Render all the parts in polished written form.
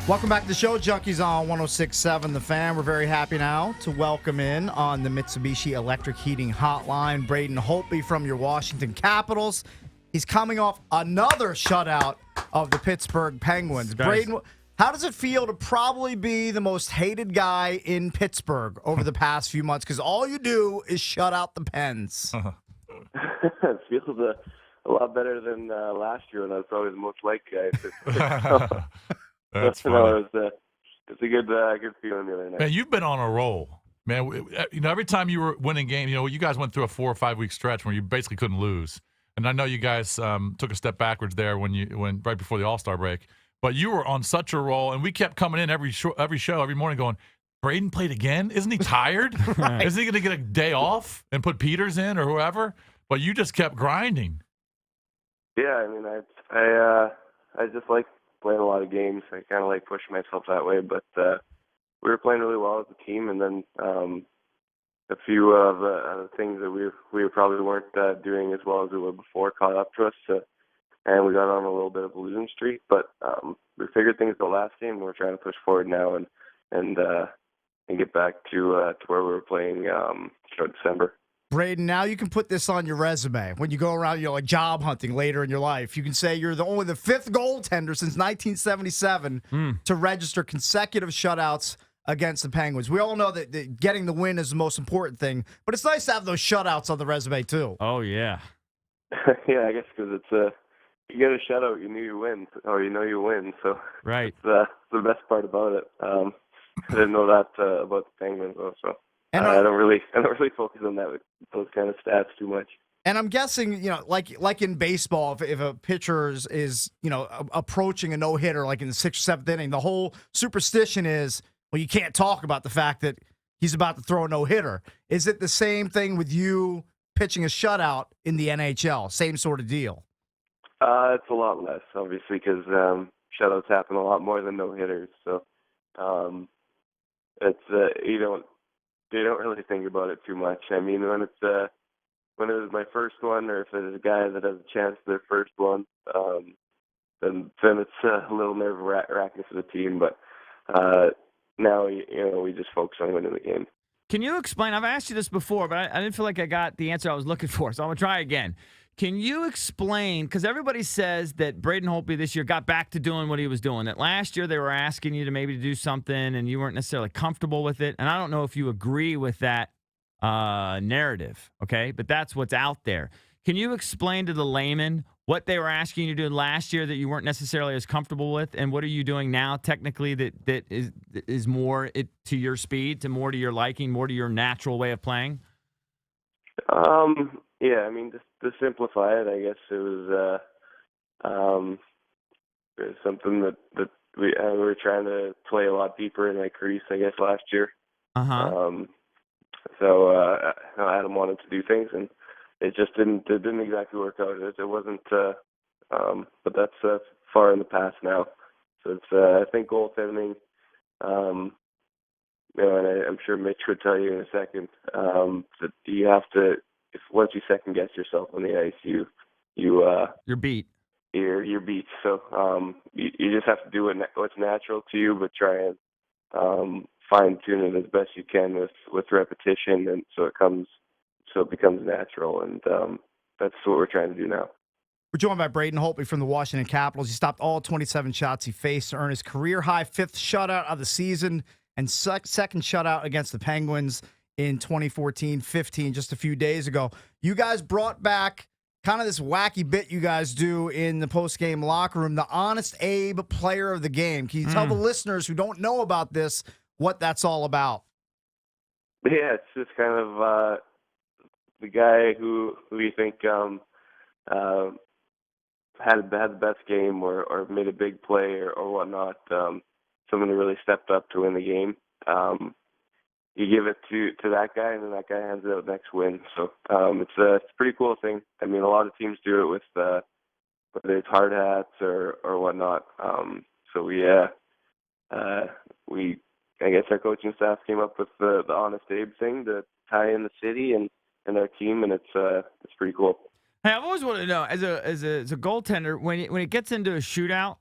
Welcome back to the show, Junkies on 106.7 The Fan. We're very happy now to welcome in on the Mitsubishi Electric Heating Hotline, Braden Holtby from your Washington Capitals. He's coming off another shutout of the Pittsburgh Penguins. Braden, how does it feel to probably be the most hated guy in Pittsburgh over the past few months? Because all you do is shut out the Pens. It feels a lot better than last year when I was probably the most liked guy. That's funny. No, it's a good feeling the other night. Man, you've been on a roll, man. Every time you were winning games, you guys went through a 4 or 5 week stretch where you basically couldn't lose. And I know you guys took a step backwards there when right before the All-Star break. But you were on such a roll, and we kept coming in every show, every morning, going, "Braden played again? Isn't he tired? Right. Isn't he going to get a day off and put Peters in or whoever?" But you just kept grinding. Yeah, I mean, I just like playing a lot of games. I kind of like pushing myself that way. But we were playing really well as a team, and then a few of the things that we probably weren't doing as well as we were before caught up to us, and we got on a little bit of a losing streak. But we figured things out last game, and we're trying to push forward now and get back to where we were playing throughout December. Braden, now you can put this on your resume when you go around, like job hunting later in your life. You can say you're only the fifth goaltender since 1977 to register consecutive shutouts against the Penguins. We all know that getting the win is the most important thing, but it's nice to have those shutouts on the resume too. Oh, yeah. Yeah, I guess because it's you get a shutout, you knew you win, or you know you win. So Right. it's the best part about it. I didn't know that about the Penguins though, so. And I don't really focus on that with those kind of stats too much. And I'm guessing, like in baseball, if a pitcher is approaching a no hitter, like in the 6th or 7th inning, the whole superstition is, well, you can't talk about the fact that he's about to throw a no hitter. Is it the same thing with you pitching a shutout in the NHL? Same sort of deal. It's a lot less, obviously, because shutouts happen a lot more than no hitters. So it's they don't really think about it too much. I mean, when it was my first one, or if there's a guy that has a chance for their first one, then it's a little nerve-wracking for the team. But now, we just focus on winning the game. Can you explain? I've asked you this before, but I didn't feel like I got the answer I was looking for, so I'm going to try again. Can you explain, because everybody says that Braden Holtby this year got back to doing what he was doing, that last year they were asking you to maybe do something and you weren't necessarily comfortable with it, and I don't know if you agree with that narrative, okay? But that's what's out there. Can you explain to the layman what they were asking you to do last year that you weren't necessarily as comfortable with, and what are you doing now technically that is more to your speed, more to your liking, more to your natural way of playing? Yeah, I mean, just to simplify it, I guess it was something that we were trying to play a lot deeper in my crease, I guess, last year. So Adam wanted to do things, and it just didn't exactly work out. It wasn't, but that's far in the past now. So it's I think goaltending, and I'm sure Mitch would tell you in a second that you have to. Once you second guess yourself on the ice, you're beat. You're beat. So you just have to do what's natural to you, but try and fine tune it as best you can with repetition, and so it becomes natural. And that's what we're trying to do now. We're joined by Braden Holtby from the Washington Capitals. He stopped all 27 shots he faced to earn his career-high 5th shutout of the season and second shutout against the Penguins in 2014-15, just a few days ago. You guys brought back kind of this wacky bit you guys do in the post-game locker room, the Honest Abe Player of the Game. Can you tell the listeners who don't know about this what that's all about? Yeah, it's just kind of the guy who you think had the best game or made a big play or whatnot, someone who really stepped up to win the game. You give it to that guy, and then that guy hands it out next win. So it's a pretty cool thing. I mean, a lot of teams do it with whether it's hard hats or whatnot. So I guess our coaching staff came up with the Honest Abe thing to tie in the city and our team, and it's pretty cool. Hey, I've always wanted to know, as a goaltender, when it gets into a shootout,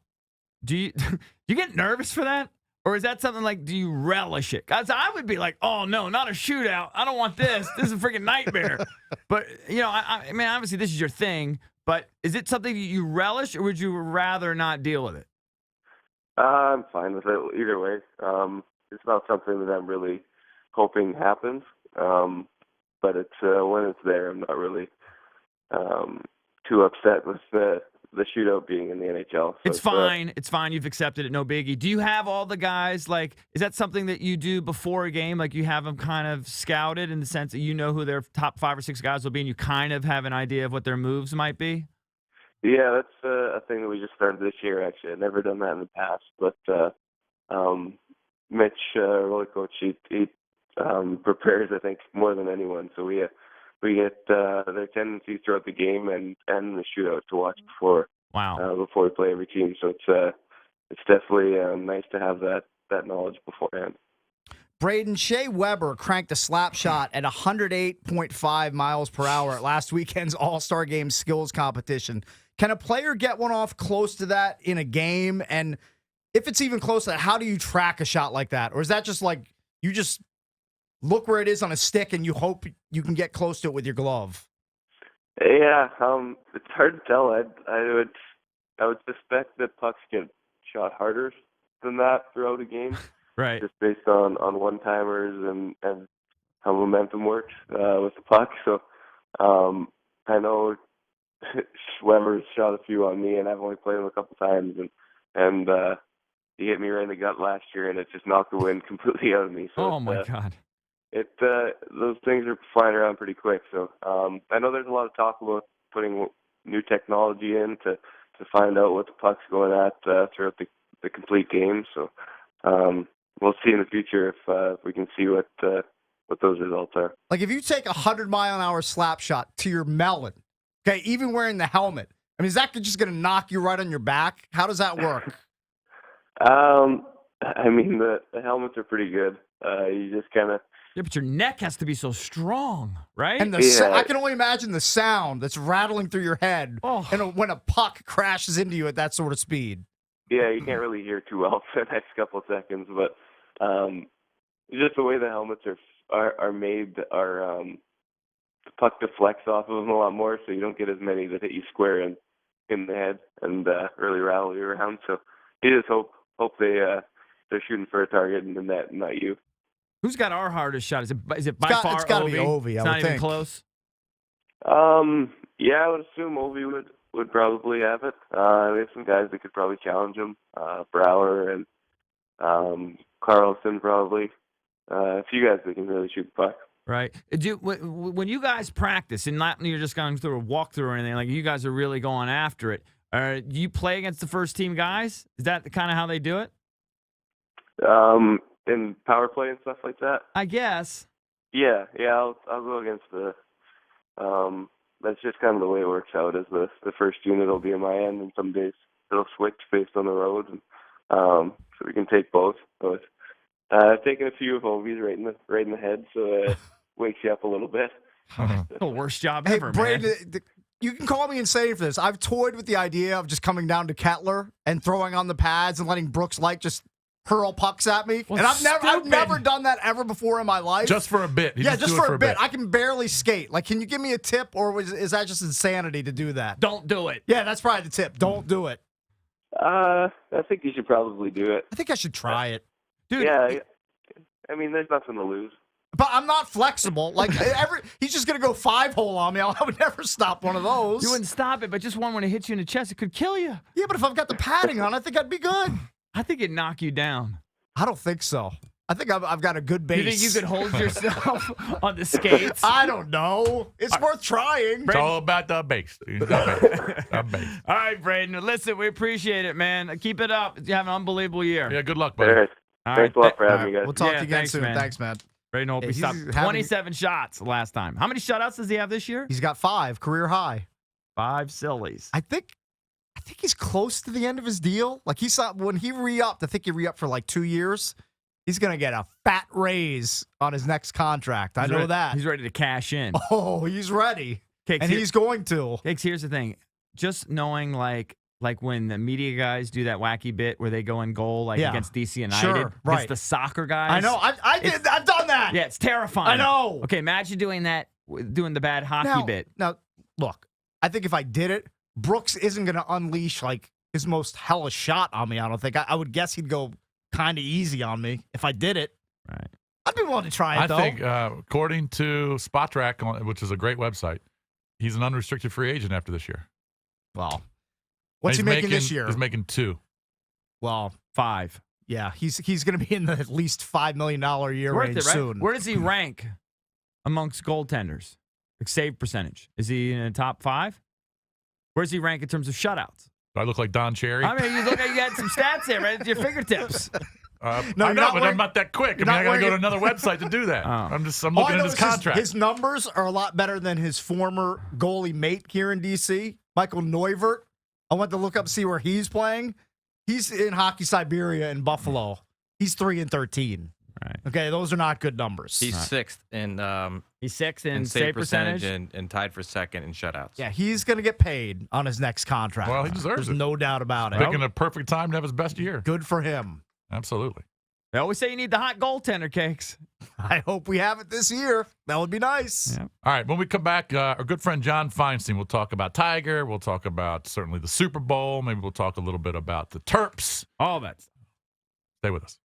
Do you do you get nervous for that? Or is that something like, do you relish it? Guys, I would be like, oh, no, not a shootout. I don't want this. This is a freaking nightmare. But, you know, I mean, obviously this is your thing, but is it something you relish or would you rather not deal with it? I'm fine with it either way. It's not something that I'm really hoping happens, but it's when it's there, I'm not really too upset with the shootout being in the NHL. So It's fine. It's fine. You've accepted it. No biggie. Do you have all the guys, like, is that something that you do before a game? Like, you have them kind of scouted in the sense that you know who their top 5 or 6 guys will be and you kind of have an idea of what their moves might be? Yeah, that's a thing that we just started this year, actually. I've never done that in the past, but Mitch, roller coach, he prepares, I think, more than anyone. So we get their tendencies throughout the game and the shootout to watch before we play every team. So it's definitely nice to have that knowledge beforehand. Braden, Shea Weber cranked a slap shot at 108.5 miles per hour at last weekend's All-Star Game skills competition. Can a player get one off close to that in a game? And if it's even close to that, how do you track a shot like that? Or is that just like you just look where it is on a stick and you hope you can get close to it with your glove? Yeah, it's hard to tell. I would suspect that pucks get shot harder than that throughout a game. Right. Just based on one-timers and how momentum works with the puck. So I know Weber's shot a few on me, and I've only played him a couple times, and he hit me right in the gut last year, and it just knocked the wind completely out of me. So oh, my God. Those things are flying around pretty quick. So I know there's a lot of talk about putting new technology in to find out what the puck's going at throughout the complete game. So we'll see in the future if we can see what those results are. Like if you take 100-mile-an-hour slap shot to your melon, okay, even wearing the helmet, I mean, is that just going to knock you right on your back? How does that work? I mean, the helmets are pretty good. You just kind of. Yeah, but your neck has to be so strong, right? And I can only imagine the sound that's rattling through your head when a puck crashes into you at that sort of speed. Yeah, you can't really hear too well for the next couple of seconds, but just the way the helmets are made, the puck deflects off of them a lot more, so you don't get as many that hit you square in the head and really rattle you around. So you just hope they're shooting for a target in the net, and not you. Who's got our hardest shot? Is it by far It's got to be Ovi? Ovi, It's I not would even think. close? Yeah, I would assume Ovi would probably have it. We have some guys that could probably challenge him. Brower and Carlson probably. A few guys that can really shoot the puck. Right. When you guys practice, and not you're just going through a walkthrough or anything, like you guys are really going after it, do you play against the first team guys? Is that kind of how they do it? In power play and stuff like that? I guess. Yeah, I'll go against the that's just kind of the way it works out, is the first unit will be in my end, and some days it'll switch based on the road, and so we can take both. But I've taken a few of Ovi's right in the head, so it wakes you up a little bit. The worst job Hey, ever, Braden, man. you can call me insane for this. I've toyed with the idea of just coming down to Kettler and throwing on the pads and letting Brooks Light just hurl pucks at me. Well, and I've stupid. never done that ever before in my life. Just for a bit. Yeah, just for a bit. I can barely skate. Like, can you give me a tip, or is that just insanity to do that? Don't do it. Yeah, that's probably the tip. Don't do it. I think you should probably do it. I think I should try it. Dude. Yeah, I mean, there's nothing to lose. But I'm not flexible. Like, he's just going to go 5-hole on me. I would never stop one of those. You wouldn't stop it, but just one when it hits you in the chest, it could kill you. Yeah, but if I've got the padding on, I think I'd be good. I think it'd knock you down. I don't think so. I think I've got a good base. You think you could hold yourself on the skates? I don't know. It's worth trying. It's all about the base. The base. All right, Braden. Listen, we appreciate it, man. Keep it up. You have an unbelievable year. Yeah, good luck, All buddy. right. All Thanks a lot for having me, guys. We'll talk to you again thanks, soon. man. Thanks, man. Braden Holtby he's stopped having- 27 shots last time. How many shutouts does he have this year? He's got 5, career high. 5 sillies. I think he's close to the end of his deal. Like when he re-upped, I think he re-upped for like 2 years. He's going to get a fat raise on his next contract. I know that. He's ready to cash in. Oh, he's ready. Cakes, And he's going to. Cakes, here's the thing. Just knowing, like, Like when the media guys do that wacky bit where they go in goal like Yeah. against DC United. Sure, right. Against the soccer guys. I know. I've done that. Yeah, it's terrifying. I know. Okay, imagine doing that, doing the bad hockey bit. Now, look, I think if I did it, Brooks isn't going to unleash like his most hellish shot on me. I don't think. I would guess he'd go kind of easy on me if I did it. Right. I'd be willing to try it, I though. think, according to Spot Track, which is a great website, he's an unrestricted free agent after this year. Well, what's he He's making this year? He's making 2. Well, 5. yeah, he's going to be in the at least $5 million a year range Right? soon. Where does he rank amongst goaltenders? Like save percentage. Is he in the top 5? Where does he rank in terms of shutouts? Do I look like Don Cherry? I mean, you look like you got some stats there, right at your fingertips. No, I you're know, not but wearing- I'm not that quick. I you're mean, not I got to go to wearing- another website to do that. Oh. I'm All looking I at know his is contract. His numbers are a lot better than his former goalie mate here in D.C., Michael Neuvert. I went to look up, see where he's playing. He's in Hockey Siberia in Buffalo. He's 3-13. Right. Okay, those are not good numbers. He's sixth in He's 6th in save percentage. and tied for second in shutouts. Yeah, he's going to get paid on his next contract. Well, he deserves There's it. no doubt about it. Picking a perfect time to have his best year. Good for him. Absolutely. They always say you need the hot goaltender, Cakes. I hope we have it this year. That would be nice. Yeah. All right, when we come back, our good friend John Feinstein will talk about Tiger. We'll talk about certainly the Super Bowl. Maybe we'll talk a little bit about the Terps. All that stuff. Stay with us.